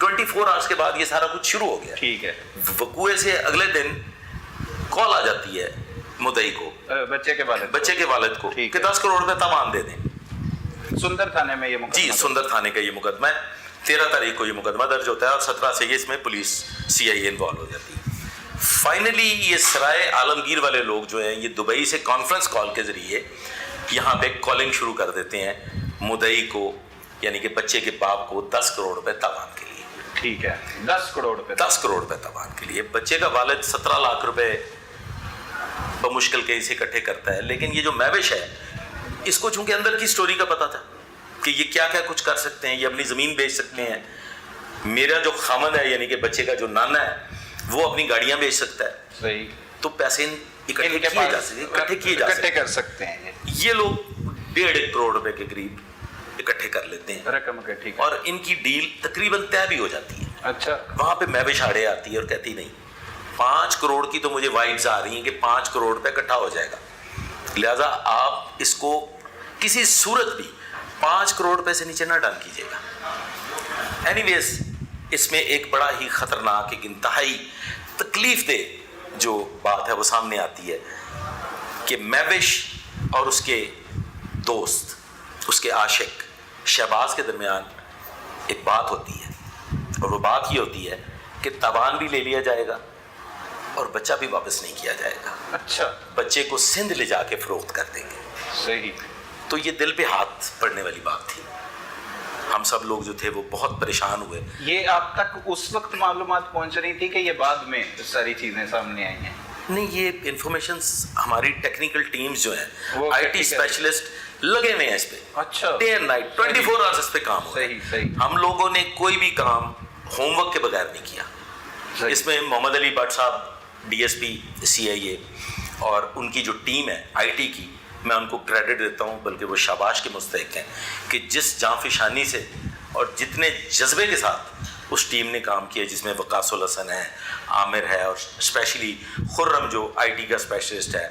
24 hours کے بعد یہ سارا کچھ شروع ہو گیا. ٹھیک ہے. وقوع سے اگلے دن کال آ جاتی ہے مدعی کو, بچے کے والد کو کہ 10 کروڑ روپے تاوان دے دیں. سندر تھانے میں یہ مقدمہ, جی سندر تھانے کا یہ مقدمہ ہے. 13 تاریخ کو یہ مقدمہ درج ہوتا ہے اور 17 سے یہ اس میں پولیس CIA انوالو ہو جاتی ہے. فائنلی یہ سرائے عالمگیر والے لوگ جو ہیں یہ دبئی سے کانفرنس کال کے ذریعے یہاں پہ کالنگ شروع کر دیتے ہیں مدعی کو, یعنی کہ بچے کے باپ کو 10 کروڑ روپے تاوان کے لیے. ٹھیک ہے, 10 کروڑ روپے تاوان کے لیے. بچے کا والد 17 لاکھ روپے بمشکل کے اسے اکٹھے کرتا ہے. لیکن یہ جو میوش ہے اس کو چونکہ اندر کی سٹوری کا پتا تھا کہ یہ کیا کیا کچھ کر سکتے ہیں, یہ اپنی زمین بیچ سکتے ہیں. میرا جو خامد ہے یعنی کہ بچے کا جو نانا ہے وہ اپنی گاڑیاں بیچ سکتا ہے. صحیح. تو پیسے اکٹھے کیے کر سکتے ہیں. یہ لوگ 1.5 کروڑ روپے کے قریب اکٹھے کر لیتے ہیں رقم اکٹھی, اور ان کی ڈیل تقریباً طے بھی ہو جاتی ہے. اچھا. وہاں پہ میوش آڑے آتی ہے اور کہتی نہیں 5 کروڑ کی تو مجھے وائبز آ رہی ہیں کہ 5 کروڑ روپے اکٹھا ہو جائے گا, لہٰذا آپ اس کو کسی صورت بھی 5 کروڑ روپے سے نیچے نہ ڈال کیجیے گا. اینی ویز اس میں ایک بڑا ہی خطرناک, ایک انتہائی تکلیف دہ جو بات ہے وہ سامنے آتی ہے کہ میوش اور اس کے دوست, اس کے عاشق شہباز کے درمیان ایک بات ہوتی ہے, اور وہ بات یہ ہوتی ہے کہ تاوان بھی لے لیا جائے گا اور بچہ بھی واپس نہیں کیا جائے گا. اچھا. بچے کو سندھ لے جا کے فروخت کر دیں گے. صحیح. تو یہ دل پہ ہاتھ پڑنے والی بات تھی. ہم سب لوگ جو تھے وہ بہت پریشان ہوئے. یہ آپ تک اس وقت معلومات پہنچ رہی تھی کہ یہ بعد میں ساری چیزیں سامنے آئی ہیں؟ نہیں, یہ انفارمیشنز ہماری ٹیکنیکل ٹیمز جو ہیں IT اسپیشلسٹ لگے ہوئے ہیں اس پہ. اچھا. ڈے اینڈ نائٹ 24 آورس اس پہ کام ہو رہا ہے. صحیح. ہم لوگوں نے کوئی بھی کام ہوم ورک کے بغیر نہیں کیا. اس میں محمد علی بٹ صاحب DSP CIA اور ان کی جو ٹیم ہے IT کی, میں ان کو کریڈٹ دیتا ہوں, بلکہ وہ شاباش کے مستحق ہیں کہ جس جانفشانی سے اور جتنے جذبے کے ساتھ اس ٹیم نے کام کیا, جس میں وقاص الحسن ہے, عامر ہے, اور اسپیشلی خرم جو IT کا اسپیشلسٹ ہے,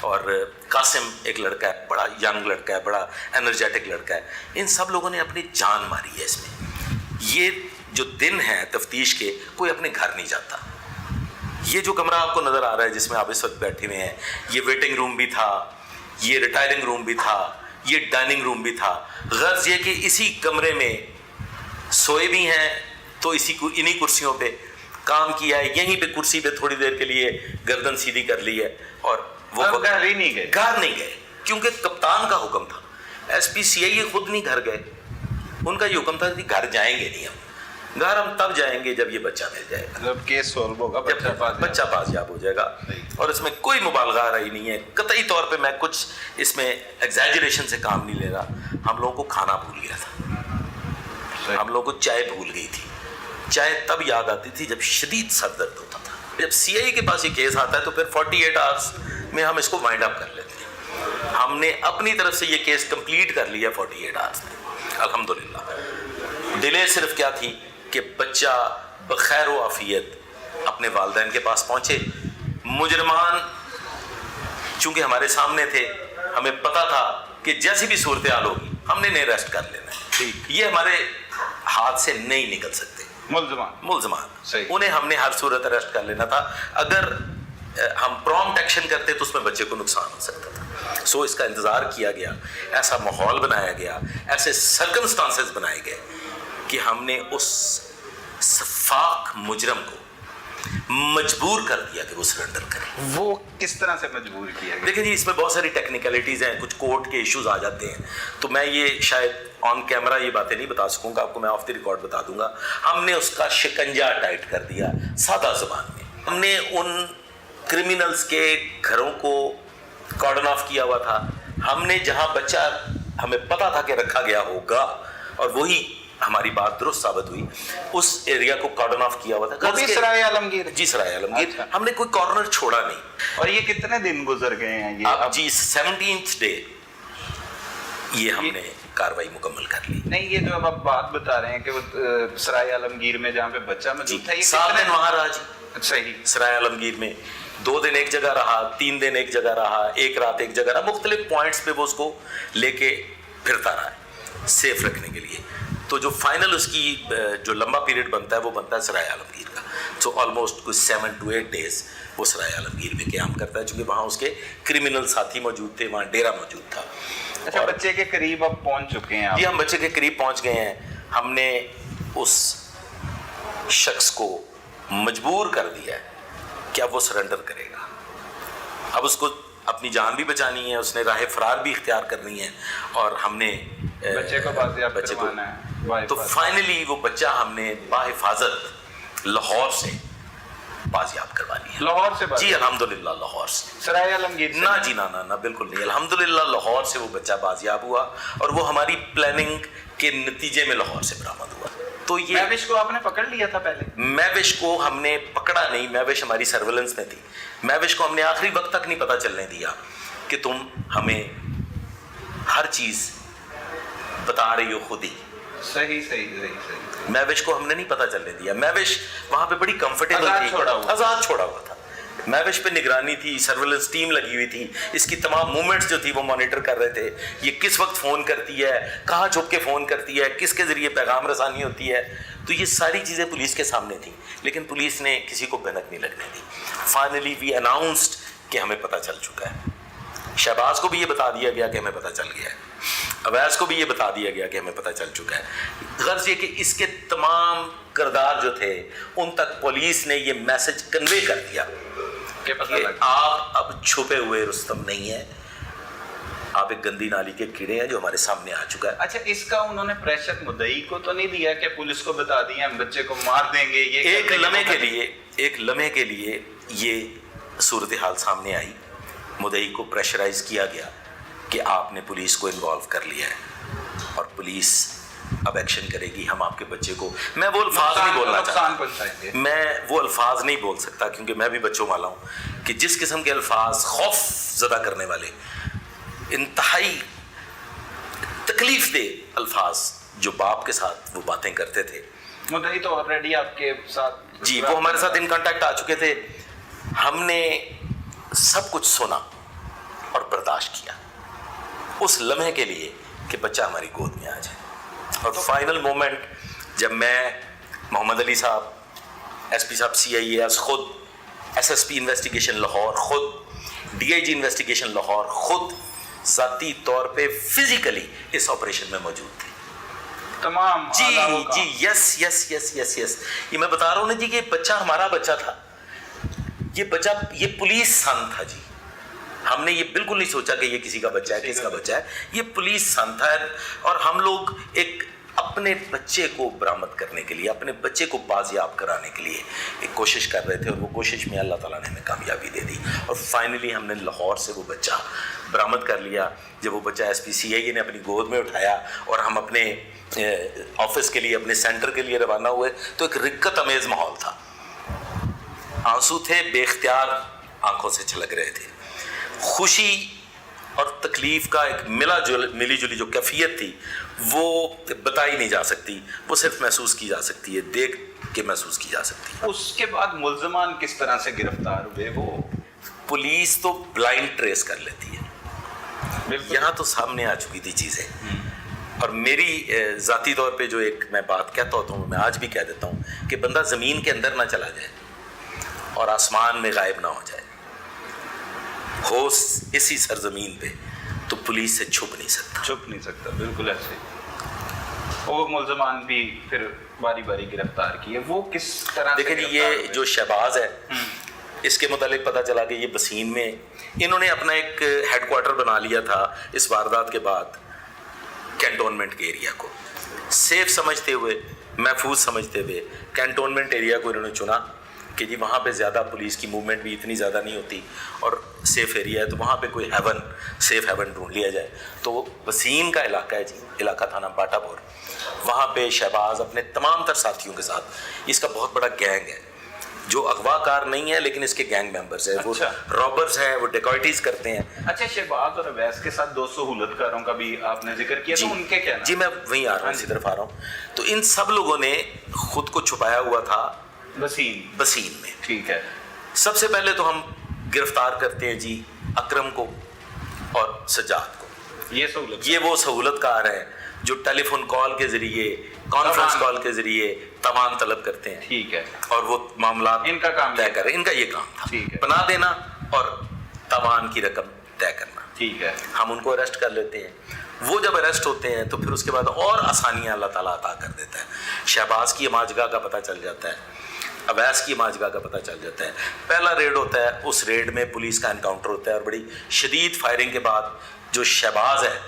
اور قاسم ایک لڑکا ہے, بڑا ینگ لڑکا ہے, بڑا انرجیٹک لڑکا ہے. ان سب لوگوں نے اپنی جان ماری ہے اس میں. یہ جو دن ہے تفتیش کے, کوئی اپنے گھر نہیں جاتا. یہ جو کمرہ آپ کو نظر آ رہا ہے جس میں آپ اس وقت بیٹھے ہوئے ہیں, یہ ویٹنگ روم بھی تھا, یہ ریٹائرنگ روم بھی تھا, یہ ڈائننگ روم بھی تھا. غرض یہ کہ اسی کمرے میں سوئے بھی ہیں تو انہی کرسیوں پہ کام کیا ہے, یہیں پہ کرسی پہ تھوڑی دیر کے لیے گردن سیدھی کر لی ہے, اور وہ گھر نہیں گئے کیونکہ کپتان کا حکم تھا. SP CIA خود نہیں گھر گئے, ان کا یہ حکم تھا کہ گھر جائیں گے نہیں, گھر ہم تب جائیں گے جب یہ بچہ مل جائے گا, جب کیس سولو ہوگا, بچہ بازیاب ہو جائے گا. اور اس میں کوئی مبالغہ رہی نہیں ہے, قطعی طور پہ میں کچھ اس میں ایگزیجریشن سے کام نہیں لے رہا. ہم لوگوں کو کھانا بھول گیا تھا, ہم لوگوں کو چائے بھول گئی تھی. چائے تب یاد آتی تھی جب شدید سر درد ہوتا تھا. جب CIA کے پاس یہ کیس آتا ہے تو پھر 48 آورس میں ہم اس کو وائنڈ اپ کر لیتے ہیں. ہم نے اپنی طرف سے یہ کیس کمپلیٹ کر لیا 48 آورس میں الحمدللہ. ڈیلے صرف کیا تھی کہ بچہ بخیر و عافیت اپنے والدین کے پاس پہنچے. مجرمان چونکہ ہمارے سامنے تھے, ہمیں پتا تھا کہ جیسی بھی صورتحال ہوگی ہم نے انہیں اریسٹ کر لینا ہے. یہ ہمارے ہاتھ سے نہیں نکل سکتے ملزمان, انہیں ہم نے ہر صورت اریسٹ کر لینا تھا. اگر ہم پرومپٹ ایکشن کرتے تو اس میں بچے کو نقصان ہو سکتا تھا. سو اس کا انتظار کیا گیا, ایسا ماحول بنایا گیا, ایسے سرکمسٹانسز بنائے گئے کہ ہم نے اس سفاک مجرم کو مجبور کر دیا کہ وہ سرنڈر کرے. وہ کس طرح سے مجبور کیا گیا؟ دیکھیں جی, اس میں بہت ساری ٹیکنیکلٹیز ہیں, کچھ کورٹ کے ایشوز آ جاتے ہیں, تو میں یہ شاید آن کیمرہ یہ باتیں نہیں بتا سکوں گا, آپ کو میں آف دی ریکارڈ بتا دوں گا. ہم نے اس کا شکنجہ ٹائٹ کر دیا سادہ زبان میں. ہم نے ان کرمنلز کے گھروں کو کارڈن آف کیا ہوا تھا. ہم نے جہاں بچہ ہمیں پتا تھا کہ رکھا گیا ہوگا, اور وہی ہماری بات درست ثابت ہوئی, اس ایریا کو کارڈن آف کیا ہوا تھا. سرائے عالمگیر؟ جی سرائے عالمگیر. ہم نے کوئی کارنر چھوڑا نہیں. اور یہ کتنے دن گزر گئے ہیں یہ؟ جی 17th ڈے یہ ہم نے کاروائی مکمل کر لی. نہیں, یہ جو اب آپ بات بتا رہے ہیں کہ وہ سرائے عالمگیر میں جہاں پہ بچہ موجود تھا, 7 دن وہاں رہا جی. صحیح. سرائے عالمگیر میں 2 دن ایک جگہ رہا, 3 دن ایک جگہ رہا, 1 رات ایک جگہ رہا. مختلف پوائنٹس پہ وہ اس کو لے کے پھرتا رہا ہے سیف رکھنے کے لیے. تو جو فائنل اس کی جو لمبا پیریڈ بنتا ہے وہ بنتا ہے سرائے عالمگیر کا. سو آلموسٹ کچھ 7 to 8 days وہ سرائے عالمگیر میں قیام کرتا ہے, چونکہ وہاں اس کے کرمنل ساتھی موجود تھے, وہاں ڈیرا موجود تھا. اچھا, بچے کے قریب اب پہنچ چکے ہیں آپ؟ جی ہم بچے کے قریب پہنچ گئے ہیں. ہم نے اس شخص کو مجبور کر دیا ہے کہ اب وہ سرنڈر کرے گا. اب اس کو اپنی جان بھی بچانی ہے, اس نے راہ فرار بھی اختیار کرنی ہے, اور ہم نے بچے کو بازیاب کروانا ہے. تو فائنلی وہ بچہ ہم نے باحفاظت لاہور سے بازیاب کروا لیا. لاہور سے؟ جی الحمدللہ لاہور سے. سرائے عالمگیر سے؟ نہ جی نہ بالکل نہیں, الحمدللہ لاہور سے وہ بچہ بازیاب ہوا, اور وہ ہماری پلاننگ کے نتیجے میں لاہور سے برآمد ہوا. تو یہ مہوش کو آپ نے پکڑ لیا تھا پہلے؟ مہوش کو ہم نے پکڑا نہیں, مہوش ہماری سرویلنس میں تھی. مہوش کو ہم نے آخری وقت تک نہیں پتہ چلنے دیا کہ تم ہمیں ہر چیز بتا رہی ہو خود ہی. صحیح. مہوش کو ہم نے نہیں پتہ چلنے دیا. مہوش وہاں پہ بڑی کمفرٹیبل تھی, آزاد چھوڑا ہوا تھا. مہوش پہ نگرانی تھی, سرویلنس ٹیم لگی ہوئی تھی, اس کی تمام موومنٹس جو تھی وہ مانیٹر کر رہے تھے. یہ کس وقت فون کرتی ہے, کہاں چھپ کے فون کرتی ہے, کس کے ذریعے پیغام رسانی ہوتی ہے. تو یہ ساری چیزیں پولیس کے سامنے تھیں, لیکن پولیس نے کسی کو بھنک نہیں لگنے دی. فائنلی وی اناؤنسڈ کہ ہمیں پتہ چل چکا ہے. شہباز کو بھی یہ بتا دیا گیا کہ ہمیں پتہ چل گیا ہے, اویس کو بھی یہ بتا دیا گیا کہ ہمیں پتہ چل چکا ہے. غرض یہ کہ اس کے تمام کردار جو تھے ان تک پولیس نے یہ میسج کنوے کر دیا کہ آپ اب چھپے ہوئے رستم نہیں ہیں, آپ ایک گندی نالی کے کیڑے ہیں جو ہمارے سامنے آ چکا ہے. اچھا, اس کا انہوں نے پریشر مدعی کو تو نہیں دیا کہ پولیس کو بتا دیا ہم بچے کو مار دیں گے؟ یہ ایک لمحے کے لیے یہ صورتحال سامنے آئی. مدعی کو پریشرائز کیا گیا کہ آپ نے پولیس کو انوالو کر لیا ہے اور پولیس اب ایکشن کرے گی. ہم آپ کے بچے کو, میں وہ الفاظ نہیں بولنا چاہتا, میں وہ الفاظ نہیں بول سکتا کیونکہ میں بھی بچوں والا ہوں, کہ جس قسم کے الفاظ خوف زدہ کرنے والے, انتہائی تکلیف دہ الفاظ جو باپ کے ساتھ وہ باتیں کرتے تھے. مدعی تو آلریڈی آپ کے ساتھ, جی وہ ہمارے ساتھ ان کانٹیکٹ آ چکے تھے. ہم نے سب کچھ سنا اور برداشت کیا اس لمحے کے لیے کہ بچہ ہماری گود میں آ جائے. اور فائنل مومنٹ جب میں, محمد علی صاحب, ایس پی صاحب CIAS خود, SSP انویسٹیگیشن لاہور خود, DIG انویسٹیگیشن لاہور خود ذاتی طور پہ فزیکلی اس آپریشن میں موجود تھے تمام. جی یس یہ میں بتا رہا ہوں نا جی کہ بچہ ہمارا بچہ تھا, یہ بچہ, یہ پولیس سن تھا جی. ہم نے یہ بالکل نہیں سوچا کہ یہ کسی کا بچہ ہے, کس کا بچہ ہے, یہ پولیس سن تھا. اور ہم لوگ ایک اپنے بچے کو برآمد کرنے کے لیے, اپنے بچے کو بازیاب کرانے کے لیے ایک کوشش کر رہے تھے, اور وہ کوشش میں اللہ تعالیٰ نے ہمیں کامیابی دے دی. اور فائنلی ہم نے لاہور سے وہ بچہ برآمد کر لیا. جب وہ بچہ SP CIA نے اپنی گود میں اٹھایا اور ہم اپنے آفس کے لیے, اپنے سینٹر کے لیے روانہ ہوئے, تو ایک رقت امیز ماحول تھا. آنسو تھے, بے اختیار آنکھوں سے چھلک رہے تھے. خوشی اور تکلیف کا ایک ملی جلی جو کیفیت تھی وہ بتائی نہیں جا سکتی, وہ صرف محسوس کی جا سکتی ہے, دیکھ کے محسوس کی جا سکتی ہے. اس کے بعد ملزمان کس طرح سے گرفتار ہوئے؟ وہ پولیس تو بلائنڈ ٹریس کر لیتی ہے, یہاں تو سامنے آ چکی تھی چیزیں. اور میری ذاتی طور پہ جو ایک میں بات کہتا ہوتا ہوں, میں آج بھی کہہ دیتا ہوں کہ بندہ زمین کے اندر نہ چلا جائے اور آسمان میں غائب نہ ہو جائے, ہو اسی سرزمین پہ, تو پولیس سے چھپ نہیں سکتا. بالکل ایسے. وہ ملزمان بھی پھر باری باری گرفتار کیے. وہ کس طرح سے؟ دیکھیں جی, یہ جو شہباز ہے اس کے متعلق پتہ چلا کہ یہ بسین میں انہوں نے اپنا ایک ہیڈ کوارٹر بنا لیا تھا اس واردات کے بعد. کینٹونمنٹ کے ایریا کو سیف سمجھتے ہوئے, محفوظ سمجھتے ہوئے کینٹونمنٹ ایریا کو انہوں نے چنا کہ جی وہاں پہ زیادہ پولیس کی موومنٹ بھی اتنی زیادہ نہیں ہوتی اور سیف ایریا ہے, تو وہاں پہ کوئی سیف ہیون ڈھونڈ لیا جائے. تو وہ وسیم کا علاقہ ہے جی, علاقہ تھانہ باٹا پور. وہاں پہ شہباز اپنے تمام تر ساتھیوں کے ساتھ, اس کا بہت بڑا گینگ ہے جو اغوا کار نہیں ہے لیکن اس کے گینگ ممبرز ہیں. وہ رابرز ہیں, وہ ڈیکوائٹیز کرتے ہیں. اچھا, شہباز اور اویس کے ساتھ 200 سہولت کاروں کا بھی آپ نے ذکر کیا, تو ان کے کیا؟ جی میں وہیں آ رہا ہوں, اسی طرف آ رہا ہوں. تو ان سب لوگوں نے خود کو چھپایا ہوا تھا بسین میں. ٹھیک ہے. سب سے پہلے تو ہم گرفتار کرتے ہیں جی اکرم کو اور سجاد کو. یہ وہ سہولت کار ہیں جو ٹیلی فون کال کے ذریعے کانفرنس کال کے ذریعے تاوان طلب کرتے ہیں, ٹھیک ہے, اور وہ معاملات ان کا کام طے کریں, ان کا یہ کام تھا, ٹھیک ہے, پناہ دینا اور تاوان کی رقم طے کرنا. ٹھیک ہے, ہم ان کو اریسٹ کر لیتے ہیں. وہ جب اریسٹ ہوتے ہیں تو پھر اس کے بعد اور آسانیاں اللہ تعالیٰ عطا کر دیتا ہے. شہباز کی ماجگاہ کا پتہ چل جاتا ہے, اویس کی ماجگاہ کا پتہ چل جاتا ہے. پہلا ریڈ ہوتا ہے, اس ریڈ میں پولیس کا انکاؤنٹر ہوتا ہے اور بڑی شدید فائرنگ کے بعد جو شہباز ہے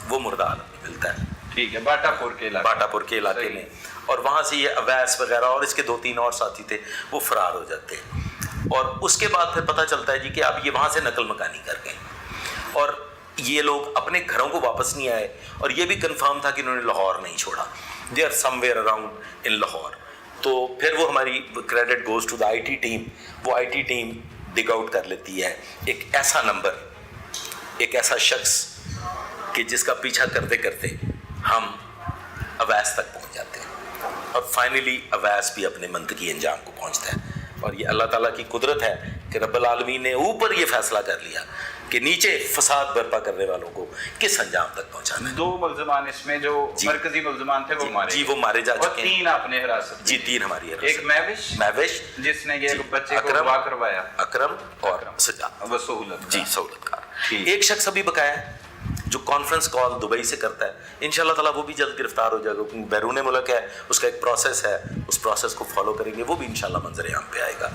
وہ مردار ملتا ہے, ٹھیک ہے, باٹا پور کے علاقے میں, اور وہاں سے یہ اویس وغیرہ اور اس کے 2-3 اور ساتھی تھے وہ فرار ہو جاتے ہیں. اور اس کے بعد پھر پتہ چلتا ہے جی کہ اب یہ وہاں سے نقل مکانی کر گئے اور یہ لوگ اپنے گھروں کو واپس نہیں آئے, اور یہ بھی کنفرم تھا کہ انہوں نے لاہور نہیں چھوڑا, they are somewhere around in Lahore. تو پھر وہ ہماری credit goes to the I T team, وہ I T team dig out کر لیتی ہے ایک ایسا نمبر, ایک ایسا شخص کہ جس کا پیچھا کرتے کرتے ہم اویس تک پہنچ جاتے ہیں, اور فائنلی اویس بھی اپنے منطقی انجام کو پہنچتا ہے. اور یہ اللہ تعالیٰ کی قدرت ہے کہ رب العالمین نے اوپر یہ فیصلہ کر لیا کہ نیچے فساد برپا کرنے والوں کو کس انجام تک پہنچانا ہے. 2 ملزمان اس میں جو مرکزی ملزمان تھے وہ مارے, جی وہ مارے جا چکے ہیں, 3 آپ نے حراست, جی 3 ہماری حراست. ایک میوش جس نے یہ بچے کو اغوا کروایا, اکرم اور سجاد, وہ سہولت, جی سہولت کار. ایک شخص ابھی بقایا ہے جو کانفرنس کال دبئی سے کرتا ہے, انشاءاللہ تعالیٰ وہ بھی جلد گرفتار ہو جائے گا, کیونکہ بیرون ملک ہے, اس کا ایک پروسیس ہے, اس پروسیس کو فالو کریں گے, وہ بھی انشاءاللہ منظر عام پہ آئے گا.